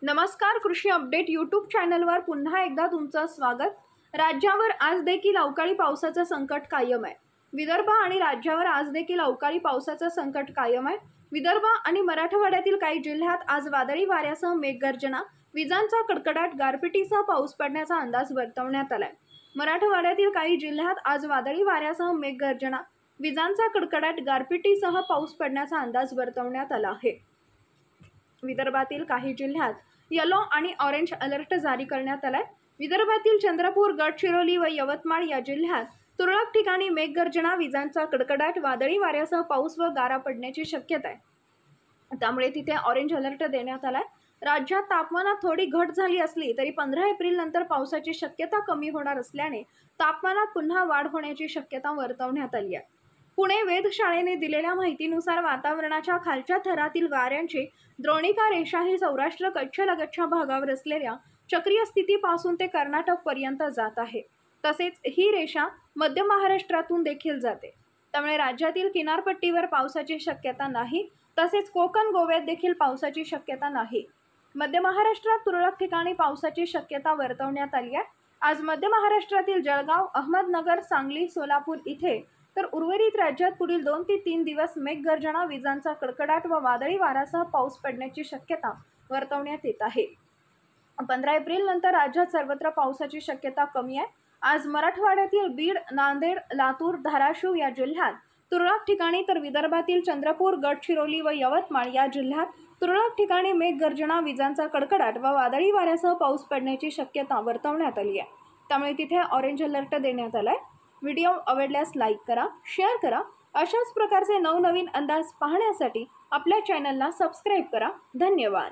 नमस्कार, कृषी update YouTube चॅनलवर पुन्हा एकदा तुमचं स्वागत। राज्यावर आज देखील अवकाळी पावसाचं संकट कायम आहे। विदर्भ आणि राज्यावर आज देखील अवकाळी पावसाचं संकट कायम आहे। विदर्भ आणि मराठवाड्यातील काही जिल्ह्यात आज वादळी वाऱ्यासह मेघगर्जना, विजांचा कडकडाट, गारपिटीसह पाऊस पडण्याचा अंदाज वर्तवण्यात आलाय। मराठवाड्यातील काही जिल्ह्यात आज वादळी वाऱ्यासह मेघगर्जना, विजांचा कडकडाट, गारपिटीसह पाऊस पडण्याचा अंदाज वर्तवण्यात आला आहे। विदर्भातील काही जिल्ह्यात येलो आणि ऑरेंज अलर्ट जारी करण्यात आलाय। विदर्भातील चंद्रपूर, गडचिरोली व यवतमाळ या जिल्ह्यात तुरळक ठिकाणी मेघगर्जना, विजांचा कडकडाट, वादळी वाऱ्यासह पाऊस व गारा पडण्याची शक्यता आहे, त्यामुळे तिथे ऑरेंज अलर्ट देण्यात आलाय। राज्यात तापमानात थोडी घट झाली असली तरी 15 एप्रिल नंतर पावसाची शक्यता कमी होणार असल्याने तापमानात पुन्हा वाढ होण्याची शक्यता वर्तवण्यात आली आहे। पुणे वेधशाळेने दिलेल्या माहितीनुसार वातावरणाच्या खालच्या थरातील वाऱ्यांची द्रोणिका रेषा ही सौराष्ट्र कच्छलगतच्या भागावर असलेल्या चक्रीय स्थितीपासून ते कर्नाटक पर्यंत जात आहे। तसेच ही रेषा मध्य महाराष्ट्रातून देखील जाते, त्यामुळे राज्यातील किनारपट्टीवर पावसाची शक्यता नाही, तसेच कोकण, गोव्यात देखील पावसाची शक्यता नाही। मध्य महाराष्ट्रात तुरळक ठिकाणी पावसाची शक्यता वर्तवण्यात आली आहे। आज मध्य महाराष्ट्रातील जळगाव, अहमदनगर, सांगली, सोलापूर इथे तर उर्वरित राज्यात पुढील 2 ते 3 दिवस मेघगर्जना, विजांचा कडकडाट व वादळी वाऱ्यासह पाऊस पडण्याची शक्यता वर्तवण्यात येत आहे। 15 एप्रिल नंतर राज्यात सर्वत्र पावसाची शक्यता कमी आहे। आज मराठवाड्यातील बीड, नांदेड, लातूर, धाराशिव या जिल्ह्यात तुरळक ठिकाणी तर विदर्भातील चंद्रपूर, गडचिरोली व यवतमाळ या जिल्ह्यात तुरळक ठिकाणी मेघगर्जना, विजांचा कडकडाट व वादळी वाऱ्यासह पाऊस पडण्याची शक्यता वर्तवण्यात आली आहे, त्यामुळे तिथे ऑरेंज अलर्ट देण्यात आलाय। व्हिडिओ आवडल्यास लाईक करा, शेअर करा। अशाच प्रकारचे नवनवीन अंदाज पाहण्यासाठी आपल्या चॅनलला सबस्क्राईब करा। धन्यवाद।